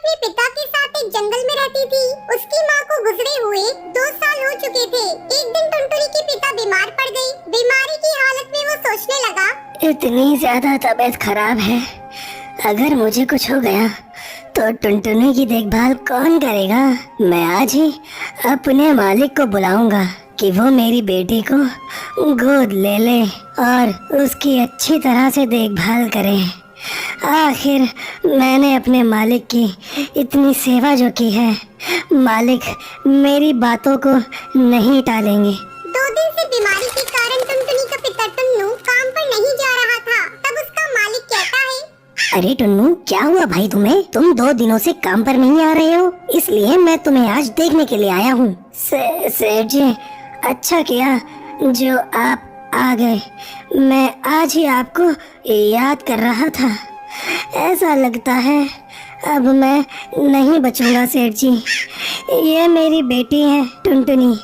अपने पिता के साथ एक जंगल में रहती थी। उसकी माँ को गुजरे हुए 2 साल हो चुके थे। एक दिन टुनटुनी के पिता बीमार पड़ गए। बीमारी की हालत में वो सोचने लगा, इतनी ज्यादा तबीयत खराब है, अगर मुझे कुछ हो गया तो टुनटुनी की देखभाल कौन करेगा। मैं आज ही अपने मालिक को बुलाऊंगा कि वो मेरी बेटी को गोद ले ले और उसकी अच्छी तरह से देखभाल करे। आखिर मैंने अपने मालिक की इतनी सेवा जो की है, मालिक मेरी बातों को नहीं टालेंगे। 2 दिन से बीमारी के कारण टुनटुनी का पिता टुन्नू काम पर नहीं जा रहा था। तब उसका मालिक कहता है, अरे टुन्नू, क्या हुआ भाई तुम्हें? तुम 2 दिनों से काम पर नहीं आ रहे हो, इसलिए मैं तुम्हें आज देखने के लिए आया हूँ। सेठ जी, अच्छा किया जो आप आ गए। मैं आज ही आपको याद कर रहा था। ऐसा लगता है अब मैं नहीं बचूंगा सेठ जी। ये मेरी बेटी है टुनटुनी,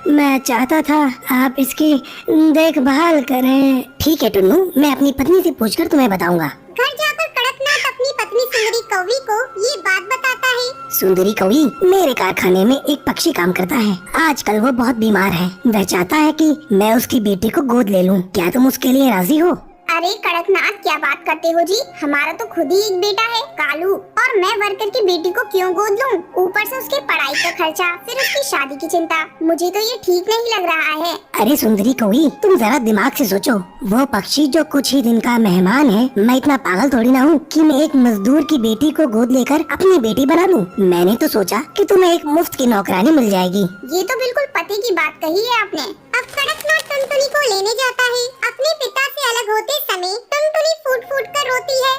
मैं चाहता था आप इसकी देखभाल करें। ठीक है टुन्नू, मैं अपनी पत्नी से पूछकर तुम्हें बताऊंगा। घर जाकर कड़कनाथ अपनी पत्नी सुंदरी कौवी को ये बात बताता है। सुंदरी कौवी, मेरे कारखाने में एक पक्षी काम करता है। आजकल वो बहुत बीमार है। वह चाहता है कि मैं उसकी बेटी को गोद ले लूं। क्या तुम उसके लिए राजी हो? अरे कड़कनाथ, क्या बात करते हो जी? हमारा तो खुद ही एक बेटा है कालू, और मैं वर्कर की बेटी को क्यों गोद लूं? ऊपर से उसके पढ़ाई का खर्चा, फिर उसकी शादी की चिंता। मुझे तो ये ठीक नहीं लग रहा है। अरे सुंदरी कौवी, तुम जरा दिमाग से सोचो। वो पक्षी जो कुछ ही दिन का मेहमान है, मैं इतना पागल थोड़ी ना हूँ कि मैं एक मजदूर की बेटी को गोद लेकर अपनी बेटी बना लूं। मैंने तो सोचा कि तुम्हें एक मुफ्त की नौकरानी मिल जाएगी। ये तो बिल्कुल पते की बात कही है आपने। अब कड़कनाथ टुनटुनी को लेने जाता है। अपने पिता से अलग होते समय टुनटुनी फूट फूट कर रोती है।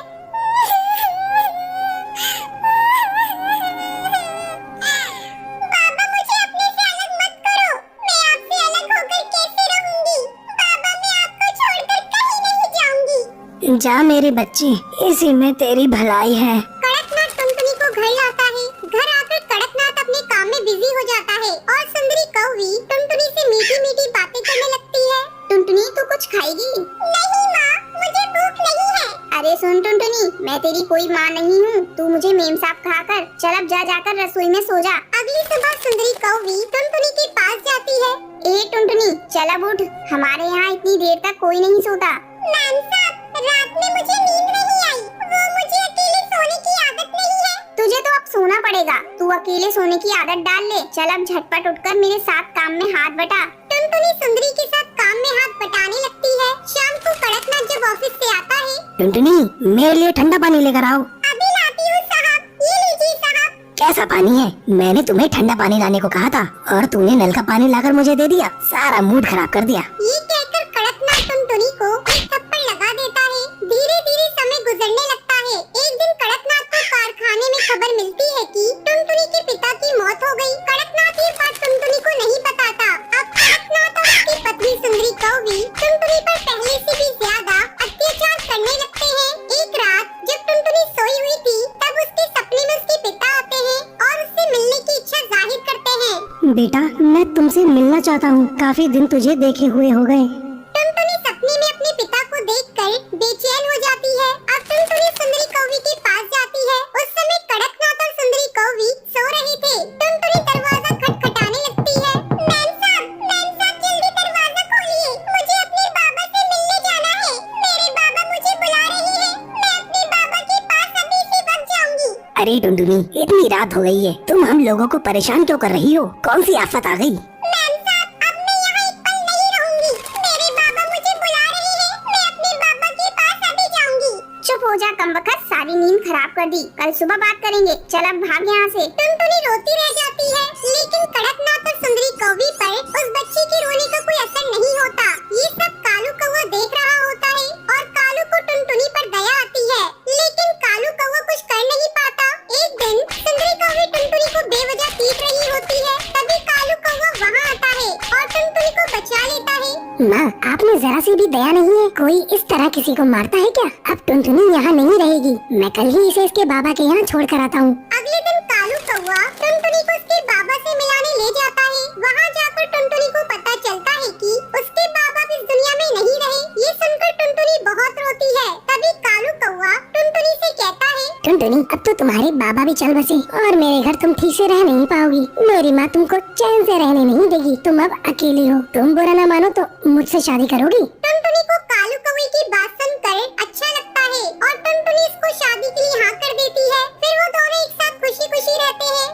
बाबा, मुझे अपने से अलग मत करो। मैं आपसे अलग होकर कैसे रहूंगी? बाबा, मैं आपको छोड़कर कहीं नहीं जाऊंगी। जा मेरी बच्ची, इसी में तेरी भलाई है। कड़कनाथ टुनटुनी को घर लाता है। घर आकर कड़कनाथ अपने काम में बिजी हो जाता है और सुंदरी कौवी टुनटुनी से मीठी मीठी बातें करने लगती है। टुनटुनी, तू कुछ खाएगी? नहीं माँ, मुझे भूख नहीं है। अरे सुन टुनटुनी, मैं तेरी कोई माँ नहीं हूँ। तू मुझे मेम साहब खाकर चल, अब जा जाकर रसोई में सो जा। अगली सुबह सुंदरी कौवी टुनटुनी के पास जाती है। ए टुनटुनी, चल अब उठ, हमारे यहाँ इतनी देर तक कोई नहीं सोता। मैम साहब, रात में मुझे नींद नहीं आई। वो मुझे अकेले सोने की आदत नहीं है। तुझे तो अब सोना पड़ेगा। तू अकेले सोने की आदत डाल ले। चल अब झटपट उठकर मेरे साथ काम में हाथ बटा। टुनटुनी सुंदरी के साथ काम में हाथ बटाने लगती है। शाम को कड़कनाथ जब ऑफिस से आता है, टुनटुनी, मेरे लिए ठंडा पानी लेकर आओ। अभी लाती हूँ साहब। ये लीजिए साहब। कैसा पानी है? मैंने तुम्हें ठंडा पानी लाने को कहा था और तूने नल का पानी लाकर मुझे दे दिया। सारा मूड खराब कर दिया। ये कहकर कड़कनाथ टुनटुनी को एक थप्पड़ लगा देता है। धीरे धीरे समय गुजरने लगता है। एक दिन कड़कनाथ को कारखाने में खबर मिलती है कि टुनटुनी के पिता की मौत हो गई। कड़कनाथ ये बात टुनटुनी को नहीं बताता। अब कड़कनाथ और उसकी पत्नी सुंदरी कौवी टुनटुनी पर पहले से भी ज्यादा अत्याचार करने लगते हैं। एक रात जब टुनटुनी सोई हुई थी, तब उसके सपने में उसके पिता आते हैं और उससे मिलने की इच्छा जाहिर करते हैं। बेटा, मैं तुमसे मिलना चाहता हूँ। काफी दिन तुझे देखे हुए हो गए। टुनटुनी सपने में अपने पिता को देखकर बेचैन हो जाती है। अब टुनटुनी सुंदरी कौवी के पास जाती है। उस समय कड़कनाथ और सुंदरी कौवी सो रहे थे। टुनटुनी दरवाजा खटखटाने लगती है। मैम साहब, जल्दी दरवाजा खोलिए। मुझे अपने बाबा से मिलने जाना है। मेरे बाबा मुझे बुला रहे हैं। मैं अपने बाबा के पास अभी से भाग जाऊंगी। अरे टुनटुनी, इतनी रात हो गई है, तुम हम लोगों को परेशान क्यों कर रही हो? कौन सी आफत आ गई? मैम साहब, अब मैं यहाँ एक पल नहीं रहूंगी। मेरे बाबा मुझे बुला रहे हैं। मैं अपने बाबा के पास अभी जाऊंगी। चुप हो जा कमबख्त, सारी नींद खराब कर दी। कल सुबह बात करेंगे। चल अब भाग यहाँ से। टुनटुनी रोती रह जाती है, लेकिन कड़कनाथ और सुंदरी कौवी पर उस बच्ची के रोने का कोई असर नहीं होता। ये सब कालू कौवा देख रहा होता है और कालू को टुनटुनी पर दया आती है, लेकिन कालू कौवा कुछ कर नहीं पाता। एक दिन सुंदरी कौवी टुनटुनी को बेवजह पीट रही होती है। तभी कालू कौवा वहाँ आता है और टुनटुनी को बचा लेता है। माँ, आप में जरा सी भी दया नहीं है? कोई इस तरह किसी को मारता है क्या? अब टुनटुनी यहाँ नहीं रहेगी। मैं कल ही इसे इसके बाबा के यहाँ छोड़ कर आता हूँ। अगले दिन कालू कौवा टुनटुनी को उसके बाबा से मिलाने ले जाता है। वहाँ जाकर टुनटुनी को पता चलता है कि उसके बाबा इस दुनिया में नहीं रहे। ये सुनकर टुनटुनी बहुत रोती है। तभी कालू कौवा टुनटुनी से कहता है, टुनटुनी, अब तो तुम्हारे बाबा भी चल बसे और मेरे घर तुम ठीक से रह नहीं पाओगी। मेरी माँ तुमको चैन से रहने नहीं देगी। तुम अब अकेली हो। तुम बुरा ना मानो तो मुझसे शादी करोगी? टुनटुनी को कालू कौवे की बात सुनकर अच्छा लगता है और टुनटुनी इसको शादी के लिए हाँ कर देती है। फिर वो दोनों एक साथ खुशी खुशी रहते हैं।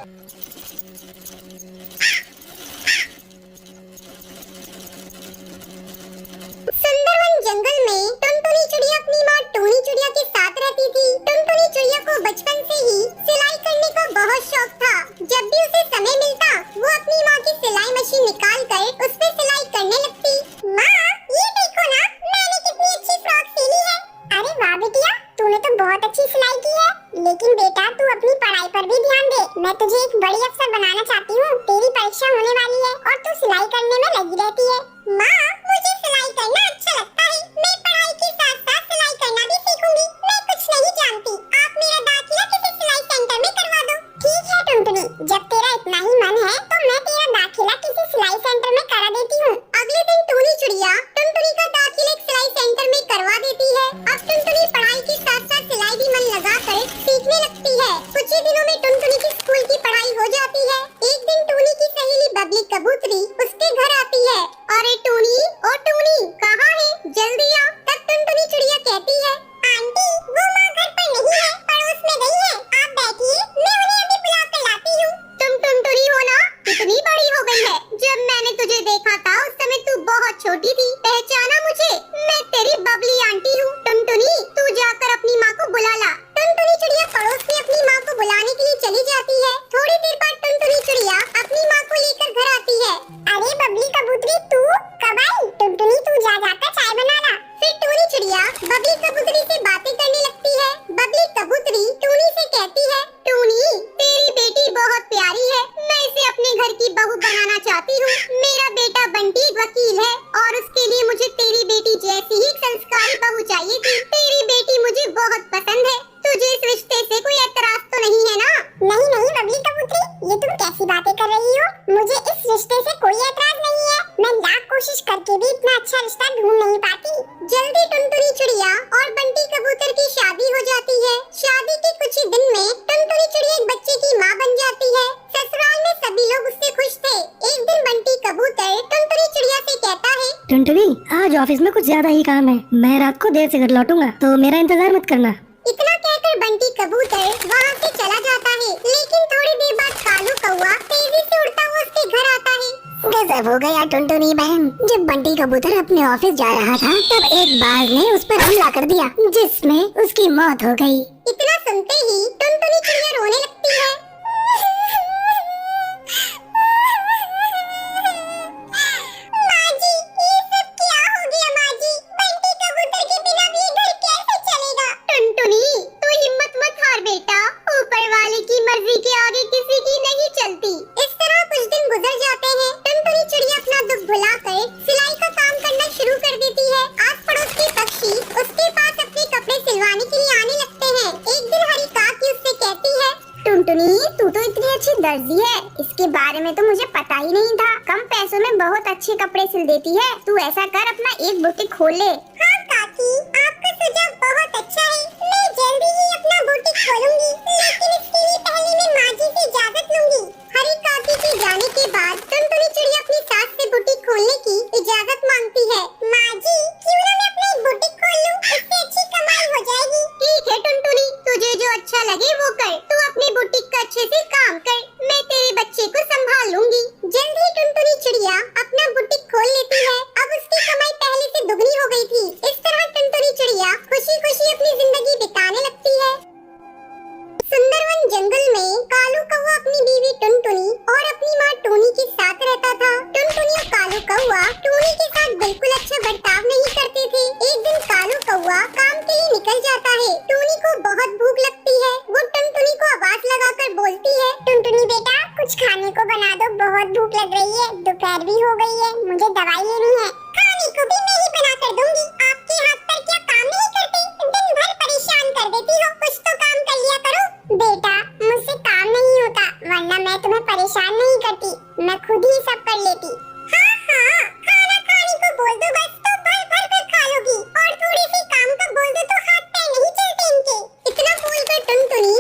सुंदरवन जंगल में टुनटुनी चिड़िया अपनी माँ टूनी चिड़िया के साथ रहती थी। टुनटुनी चिड़िया को बचपन से ही सिलाई करने का बहुत शौक था। जब भी उसे समय मिलता वो अपनी माँ की सिलाई मशीन निकाल कर उस पे सिलाई करने लगती। माँ, ये देखो ना, मैंने कितनी अच्छी फ्रॉक सिली है। अरे वाह बिटिया, तूने तो बहुत अच्छी सिलाई की है। लेकिन बेटा तू अपनी पढ़ाई पर भी ध्यान दे। मैं तुझे एक बड़ी अफसर बनाना चाहती हूँ। तेरी परीक्षा होने वाली है और तू सिलाई करने में लगी रहती है। माँ, मुझे सिलाई करना अच्छा लगता है। मैं पढ़ाई के साथ साथ सिलाई करना भी सीखूंगी। मैं कुछ नहीं जानती। आप मेरा दाखिला किसी सिलाई सेंटर में करवा दो। ठीक है टुनटुनी, जब तेरा इतना ही मन है तो मैं तेरा दाखिला किसी सिलाई सेंटर में करा देती हूँ। अगले दिन टूनी चिड़िया टुनटुनी का दाखिला एक सिलाई सेंटर में करवा देती है। अब टुनटुनी पढ़ाई के साथ साथ सिलाई भी मन लगा कर सीखने लगती है। कुछ ही दिनों में टुनटुनी की स्कूल की पढ़ाई हो जाती है। एक दिन टूनी की सहेली बबली कबूतरी उसके घर आती है। अरे टूनी, ओ टूनी, कहाँ है? जल्दी आ। तब टुनटुनी चिड़िया कहती है, आंटी वो माँ घर पर नहीं है, पड़ोस में गई है। आप बैठिए, मैं उन्हें अभी बुला कर लाती हूँ। तुम टुनटुनी हो ना? कितनी बड़ी हो गई है। जब मैंने तुझे देखा था उस समय तू बहुत छोटी थी। पहचाना मुझे? मैं तेरी बबली आंटी हूँ। टुनटुनी, तू जाकर अपनी माँ को बुला ला। टुनटुनी चिड़िया पड़ोस में अपनी माँ को बुलाने के लिए चली जाती है। थोड़ी देर बाद टुनटुनी चिड़िया अपनी माँ को लेकर घर आती है। अरे बबली कबूतरी, तू कब आई? टुनटुनी तू जा जाकर चाय बना ला। फिर टूनी चिड़िया बबली कबूतरी से बातें करने लगती है। बबली कबूतरी टूनी से कहती है, टूनी तेरी बेटी बहुत प्यारी है। मैं इसे अपने घर की बहू बनाना चाहती हूँ। मेरा बेटा बंटी वकील है और उसके लिए मुझे तेरी बेटी जैसी ही संस्कारी बहू चाहिए थी। तेरी बेटी मुझे बहुत पसंद है। तुझे इस रिश्ते से कोई एतराज तो नहीं है ना? नहीं नहीं बबली कबूतरी, ये तुम कैसी बातें कर रही हो? मुझे इस रिश्ते से कोई एतराज नहीं है। मैं लाख कोशिश करके भी इतना अच्छा रिश्ता ढूंढ नहीं पाती। जल्दी टुनटुनी चिड़िया और बंटी कबूतर की शादी हो जाती है। शादी के कुछ ही दिन में टुनटुनी चिड़िया एक बच्चे की माँ बन जाती है। ससुराल में सभी लोग उससे खुश थे। एक दिन बंटी कबूतर टुनटुनी चिड़िया से कहता है, टुनटुनी, आज ऑफिस में कुछ ज्यादा ही काम है। मैं रात को देर से घर लौटूंगा, तो मेरा इंतजार मत करना। इतना कहकर बंटी कबूतर वहाँ से चला जाता है। लेकिन थोड़ी देर बाद कालू कौवा तेजी से उड़ता हुआ उसके घर आता है। गजब हो गया टुनटुनी बहन। जब बंटी कबूतर अपने ऑफिस जा रहा था तब एक बाज ने उस पर हमला कर दिया, जिसमें उसकी मौत हो गई। इतना सुनते ही टुनटुनी चिड़िया रोने लगती है। माँ जी, ये सब क्या हो गया माँ जी? बंटी कबूतर के बिना भी ये घर कैसे चलेगा? टुनटुनी, तू हिम्मत मत हार बेटा। ऊपर वाले की मर्जी के आगे किसी की नहीं चलती। इस तरह कुछ दिन गुजर जाते हैं। टुनटुनी चिड़िया अपना दुख भुलाकर सिलाई का काम करना शुरू कर देती है। आस पड़ोस के पक्षी उसके पास अपने कपड़े सिलवाने के लिए आने लगते हैं। एक दिन हरी काकी उससे कहती है, टुनटुनी तू तो इतनी अच्छी दर्जी है, इसके बारे में तो मुझे पता ही नहीं था। कम पैसों में बहुत अच्छे कपड़े सिल देती है। तू ऐसा कर, अपना एक बुटीक खोल ले। हाँ काकी, आपका सुझाव बहुत अच्छा है। मैं जल्दी ही अपना बुटीक खोलूंगी, लेकिन इसके लिए पहले मैं माँ जी से इजाजत लूंगी। हरी काकी के जाने के बाद टुनटुनी चिड़िया अपनी सास से बुटीक खोलने की इजाजत मांगती है। माँ जी, क्यों ना मैं अपना एक बुटीक खोल लूं? इससे अच्छी कमाई हो जाएगी। ठीक है टुनटुनी, तुझे जो अच्छा लगे वो कर। तू अपनी बुटीक का अच्छे से काम कर, मैं तेरे बच्चे को संभाल लूंगी। जल्द ही टुनटुनी चिड़िया अपना बुटीक खोल लेती है। अब उसकी कमाई पहले से दुगनी हो गई थी। इस तरह टुनटुनी चिड़िया खुशी खुशी अपनी जिंदगी बिताने लगती है। सुंदरवन जंगल में कालू कौवा अपनी बीवी टुनटुनी और अपनी माँ टूनी के साथ रहता था। टुनटुनी और कालू कौवा टूनी के साथ बिल्कुल अच्छा बर्ताव नहीं करते थे। एक दिन कालू कौवा काम के लिए निकल जाता है। टूनी को बहुत भूख लगती है। वो टुनटुनी को आवाज लगाकर बोलती है, टुनटुनी बेटा कुछ खाने को बना दो, बहुत भूख लग रही है। दोपहर भी हो गई है, मुझे दवाई लेनी है। खाने को भी मैं ही बना कर दूंगी। आपके हाथ पर क्या काम नहीं करते? दिन भर परेशान कर देती हो, कुछ तो काम कर लिया करो। बेटा मुझसे काम नहीं होता, वरना मैं तुम्हें परेशान नहीं करती, मैं खुद ही सब कर लेती। हाँ हाँ, खाना खाने को बोल दो बस, तो भर भर कर खा लोगी। और थोड़े से काम का बोल दो तो हाथ पैर नहीं चलते इनके। इतना बोलकर टुनटुनी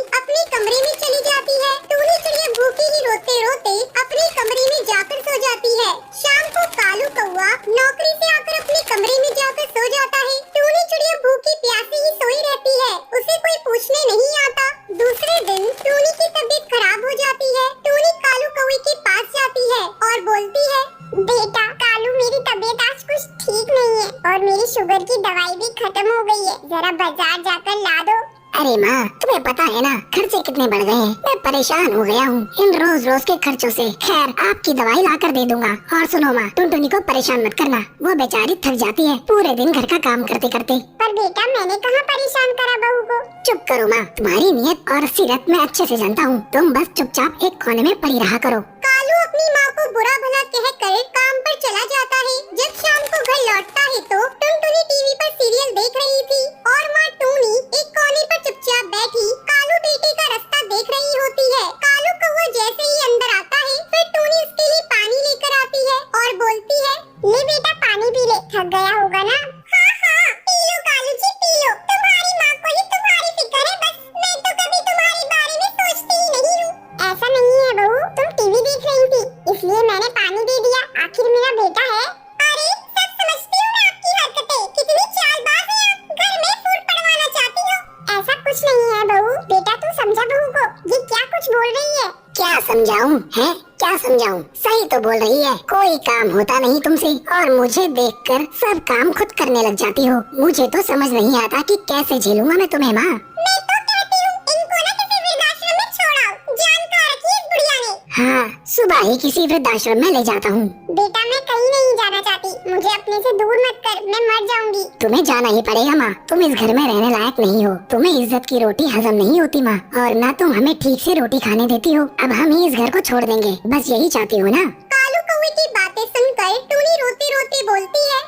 जरा बाजार जाकर ला दो। अरे माँ, तुम्हें पता है ना खर्चे कितने बढ़ गए हैं। मैं परेशान हो गया हूँ इन रोज रोज के खर्चों से। खैर, आपकी दवाई ला कर दे दूंगा। और सुनो माँ, टुनटुनी को परेशान मत करना, वो बेचारी थक जाती है पूरे दिन घर का काम करते करते। पर बेटा, मैंने कहाँ परेशान करा बहू को। चुप करो माँ, तुम्हारी नियत और सीरत मैं अच्छे से जानता हूँ। तुम बस चुपचाप एक कोने में पड़ी रहा करो। कालू अपनी माँ को बुरा भला कहकर काम पर चला जाता है। जब शाम को घर लौटता है तो टुनटुनी टीवी पर सीरियल देख रही थी और माँ टूनी एक कोने पर चुपचाप बैठी कालू बेटे का रास्ता देख रही होती है। कालू कौवा जैसे ही अंदर आता है, फिर टूनी उसके लिए पानी लेकर आती है और बोलती है, ले बेटा पानी पी ले, थक गया होगा ना। हाँ हाँ, P low Kalu ji, P low. तुम्हारी माँ को ही तुम्हारी फिक्र है बस। मैं तो कभी तुम्हारे बारे में सोचती ही नहीं हूँ। ऐसा नहीं है बहू, तुम टीवी देख रही थी इसलिए मैंने पानी दे दिया। आखिर मेरा बेटा है। अरे, सब समझती हूँ मैं आपकी हरकतें। कितनी चालबाज हैं आप, घर में फूट पड़वाना चाहती हो। ऐसा कुछ नहीं है बहू। बेटा तू समझा बहू को, ये क्या कुछ बोल रही है। क्या समझाऊं है, क्या समझाऊं? सही तो बोल रही है। कोई काम होता नहीं तुमसे और मुझे देखकर सब काम खुद करने लग जाती हो। मुझे तो समझ नहीं आता कि कैसे झेलूंगा मैं तुम्हें माँ। मैं तो कहती हूँ इनको ना किसी वृद्धाश्रम में छोड़ आओ। जान खा रखी है इस बुढ़िया ने। हाँ, सुबह ही किसी वृद्धाश्रम में ले जाता हूँ। बेटा मैं कहीं नहीं जाना चाहती, मुझे अपने से दूर मत कर, मैं मर जाऊंगी। तुम्हें जाना ही पड़ेगा माँ, तुम इस घर में रहने लायक नहीं हो। तुम्हें इज्जत की रोटी हजम नहीं होती माँ, और ना तुम हमें ठीक से रोटी खाने देती हो। अब हम ही इस घर को छोड़ देंगे, बस यही चाहती हो ना। कालू कौवे की बातें सुनकर टूनी रोते रोते बोलती है,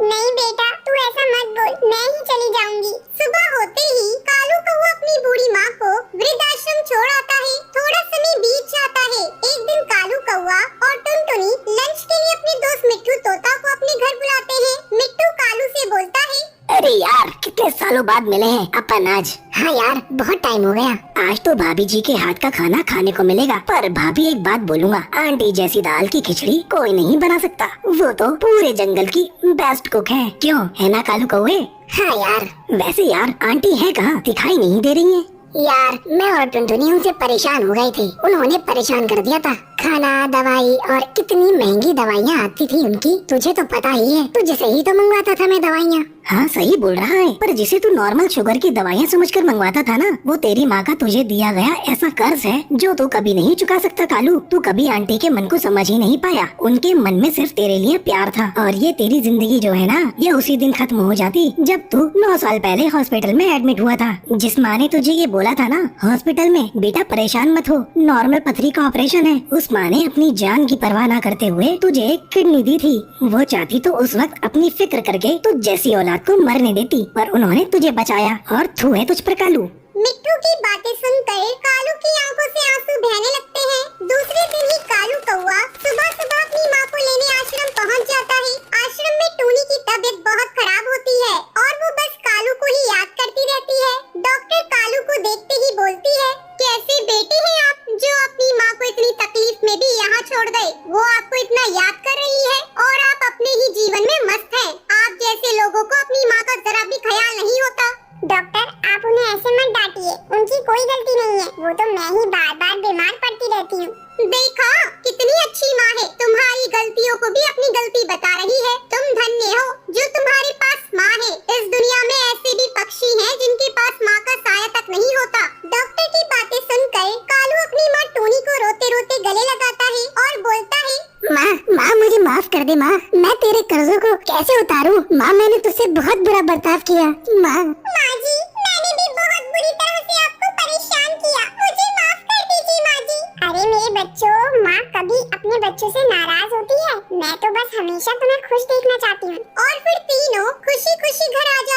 नहीं बेटा तू ऐसा मत बोल, मैं ही चली जाऊंगी। सुबह होते ही कालू कौवा अपनी बूढ़ी माँ को वृद्धाश्रम छोड़ आता है। थोड़ा समय बीत जाता है। एक दिन कालू कौवा और टुनटुनी लंच के लिए अपने दोस्त मिट्टू तोता को अपने घर बुलाते हैं। मिट्टू कालू से बोलता है, अरे यार, कितने सालों बाद मिले हैं अपन आज। हाँ यार, बहुत टाइम हो गया। आज तो भाभी जी के हाथ का खाना खाने को मिलेगा। पर भाभी, एक बात बोलूंगा, आंटी जैसी दाल की खिचड़ी कोई नहीं बना सकता। वो तो पूरे जंगल की बेस्ट कुक है। क्यों, है ना कालू कौवे? हाँ यार, वैसे यार आंटी है कहाँ, दिखाई नहीं दे रही है। यार, मैं और टुनटुनी उनसे परेशान हो गए थे, उन्होंने परेशान कर दिया था। खाना, दवाई और कितनी महंगी दवाइयाँ आती थी उनकी, तुझे तो पता ही है। तुझसे ही तो मंगवाता था मैं दवाइयाँ। हाँ सही बोल रहा है, पर जिसे तू नॉर्मल शुगर की दवाइयाँ समझकर मंगवाता था ना, वो तेरी माँ का तुझे दिया गया ऐसा कर्ज है जो तू कभी नहीं चुका सकता कालू। तू कभी आंटी के मन को समझ ही नहीं पाया। उनके मन में सिर्फ तेरे लिए प्यार था, और ये तेरी जिंदगी जो है ना, ये उसी दिन खत्म हो जाती जब तू 9 साल पहले हॉस्पिटल में एडमिट हुआ था। जिस माँ ने तुझे ये बोला था ना हॉस्पिटल में, बेटा परेशान मत हो, नॉर्मल पथरी का ऑपरेशन है, उस माँ ने अपनी जान की परवाह न करते हुए तुझे एक किडनी दी थी। वो चाहती तो उस वक्त अपनी फिक्र करके तुझ जैसी औलाद को मरने देती, पर उन्होंने तुझे बचाया और थू है तुझ पर कालू। मिट्टू की बातें सुनकर कालू की आंखों से आंसू बहने लगते हैं। दूसरे दिन ही कालू कौवा सुबह सुबह अपनी माँ को लेने आश्रम पहुँच जाता है। आश्रम में टूनी की तबीयत बहुत खराब होती है और वो बस कालू को ही याद करती रहती है। डॉक्टर कालू को देखते ही बोलती है, कैसे बेटे हैं आप, जो अपनी माँ को इतनी तकलीफ में भी यहाँ छोड़ गए। वो आपको इतना याद कर रही है और आप अपने ही जीवन में मस्त हैं। आप जैसे लोगों को अपनी माँ का जरा भी ख्याल नहीं होता। डॉक्टर, आप उन्हें ऐसे मत डांटिए, उनकी कोई गलती नहीं है, वो तो मैं ही बार बार बीमार पड़ती रहती हूँ। देखा कितनी अच्छी माँ है, तुम्हारी गलतियों को भी अपनी गलती बता रही है। तुम धन्य हो जो तुम्हारे पास माँ है। इस दुनिया में ऐसे भी पक्षी हैं जिनके पास माँ का साया तक नहीं होता। डॉक्टर की बातें सुनकर कालू अपनी माँ टूनी को रोते रोते गले लगाता है और बोलता है, माँ मुझे माफ कर दे माँ, मैं तेरे कर्जों को कैसे उतारूं? माँ, मैंने तुझसे बहुत बुरा बर्ताव किया। माँ जी, मैंने भी बहुत बुरी तरह से आपको परेशान किया, मुझे माफ कर दीजिए माँ जी। अरे मेरे बच्चों, माँ कभी अपने बच्चों से नाराज होती है? मैं तो बस हमेशा तुम्हें खुश देखना चाहती हूँ।